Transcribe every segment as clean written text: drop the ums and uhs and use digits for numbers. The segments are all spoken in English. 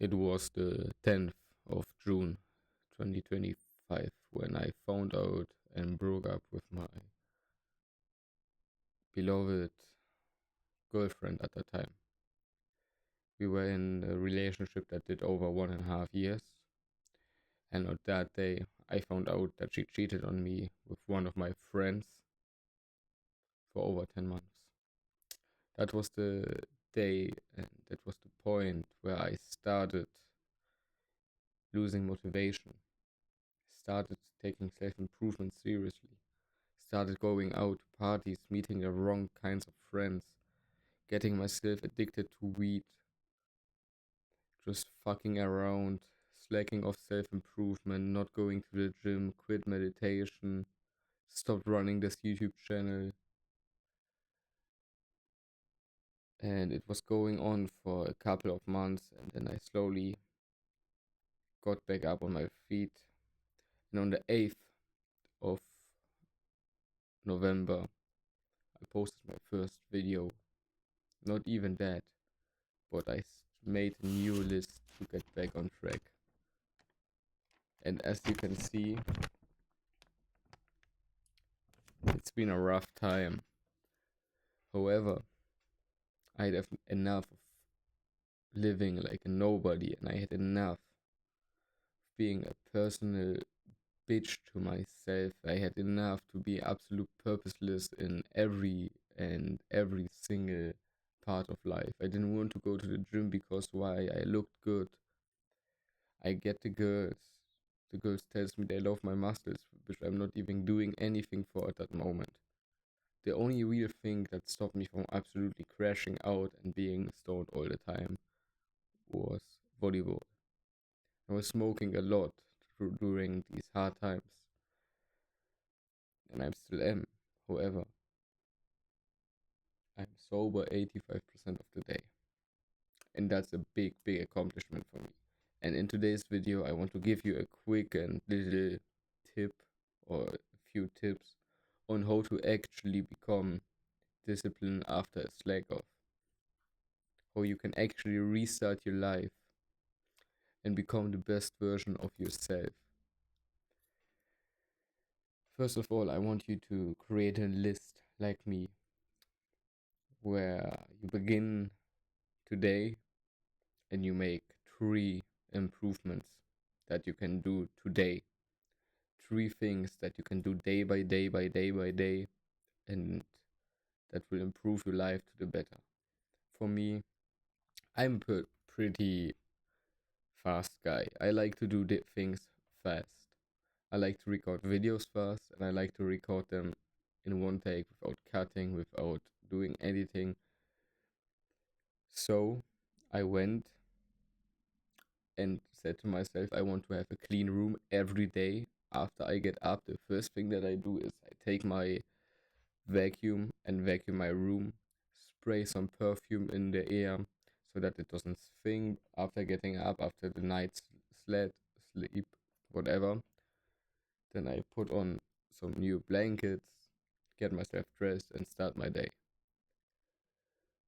It was the 10th of June 2025 when I found out and broke up with my beloved girlfriend at the time. We were in a relationship that did over 1.5 years, and on that day I found out that she cheated on me with one of my friends for over 10 months. That was the day and that was the point where I started losing motivation, started taking self improvement seriously, started going out to parties, meeting the wrong kinds of friends, getting myself addicted to weed, just fucking around, slacking off self improvement, not going to the gym, quit meditation, stopped running this YouTube channel. And it was going on for a couple of months, and then I slowly got back up on my feet. And on the 8th of November, I posted my first video. Not even that, but I made a new list to get back on track. And as you can see, it's been a rough time. However, I had enough of living like a nobody, and I had enough of being a personal bitch to myself. I had enough to be absolute purposeless in every single part of life. I didn't want to go to the gym because why? I looked good. I get the girls. The girls tells me they love my muscles, which I'm not even doing anything for at that moment. The only real thing that stopped me from absolutely crashing out and being stoned all the time was volleyball. I was smoking a lot during these hard times, and I still am. However, I'm sober 85% of the day, and that's a big, big accomplishment for me. And in today's video, I want to give you a quick and little tip or a few tips on how to actually become disciplined after a slack off. How you can actually restart your life and become the best version of yourself. First of all, I want you to create a list like me where you begin today and you make 3 improvements that you can do today. 3 things that you can do day by day by day by day, and that will improve your life to the better. For me, I'm a pretty fast guy. I like to do things fast. I like to record videos fast, and I like to record them in one take without cutting, without doing anything. So I went and said to myself, I want to have a clean room every day. After I get up, the first thing that I do is I take my vacuum and vacuum my room, spray some perfume in the air so that it doesn't stink after getting up, after the night's sleep, whatever. Then I put on some new blankets, get myself dressed, and start my day.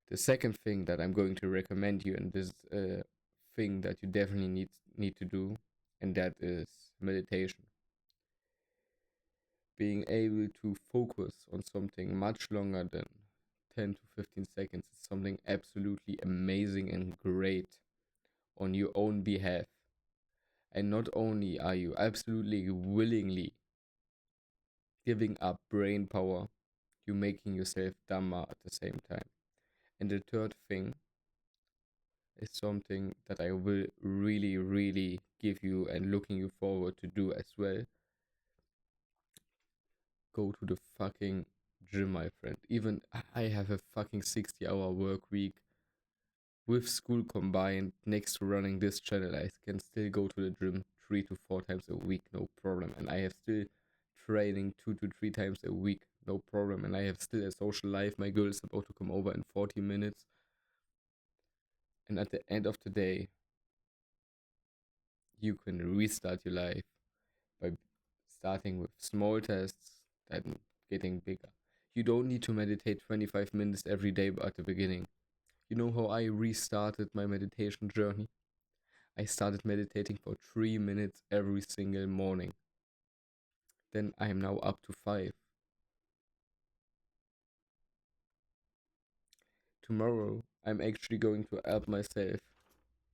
The second thing that I'm going to recommend you, and this thing that you definitely need to do, and that is meditation. Being able to focus on something much longer than 10 to 15 seconds is something absolutely amazing and great on your own behalf. And not only are you absolutely willingly giving up brain power, you're making yourself dumber at the same time. And the third thing is something that I will really, really give you and looking you forward to do as well. Go to the fucking gym, my friend. Even I have a fucking 60-hour work week with school combined. Next to running this channel, I can still go to the gym 3 to 4 times a week, no problem. And I have still training 2 to 3 times a week, no problem. And I have still a social life. My girl is about to come over in 40 minutes. And at the end of the day, you can restart your life by starting with small tests and getting bigger. You don't need to meditate 25 minutes every day at the beginning. You know how I restarted my meditation journey? I started meditating for 3 minutes every single morning. Then I am now up to 5. Tomorrow, I'm actually going to help myself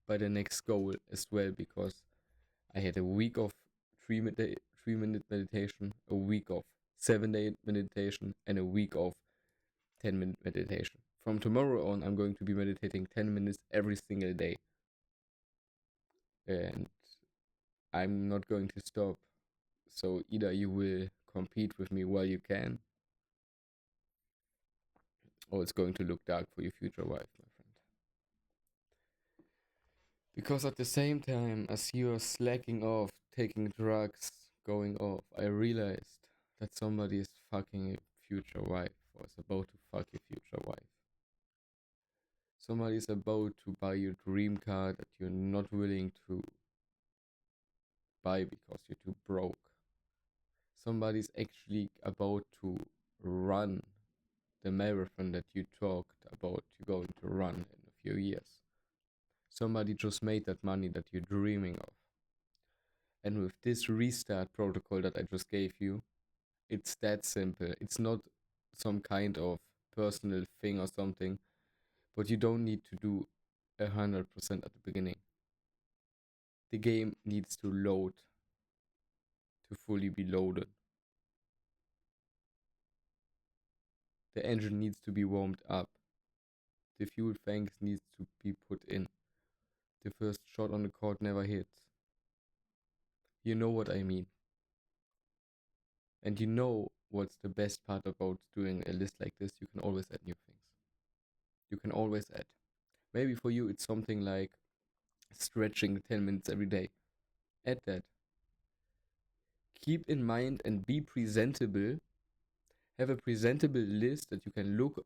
by the next goal as well, because I had a week of 3 minute meditation, a week of 7 day meditation, and a week of 10-minute meditation. From tomorrow on, I'm going to be meditating 10 minutes every single day. And I'm not going to stop. So either you will compete with me while you can, or it's going to look dark for your future wife, my friend. Because at the same time as you're slacking off, taking drugs, going off, I realized that somebody is fucking your future wife, or is about to fuck your future wife. Somebody is about to buy your dream car that you're not willing to buy because you're too broke. Somebody's actually about to run the marathon that you talked about you're going to run in a few years. Somebody just made that money that you're dreaming of. And with this restart protocol that I just gave you, it's that simple. It's not some kind of personal thing or something, but you don't need to do 100% at the beginning. The game needs to load to fully be loaded. The engine needs to be warmed up. The fuel tank needs to be put in. The first shot on the court never hits. You know what I mean. And you know what's the best part about doing a list like this? You can always add new things. You can always add. Maybe for you it's something like stretching 10 minutes every day. Add that. Keep in mind and be presentable. Have a presentable list that you can look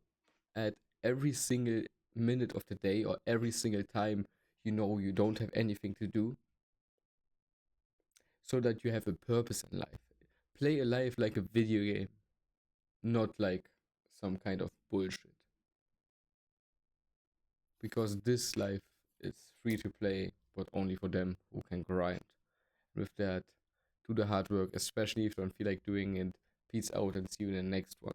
at every single minute of the day, or every single time you know you don't have anything to do, so that you have a purpose in life. Play a life like a video game, not like some kind of bullshit. Because this life is free to play, but only for them who can grind. With that, do the hard work, especially if you don't feel like doing it. Peace out and see you in the next one.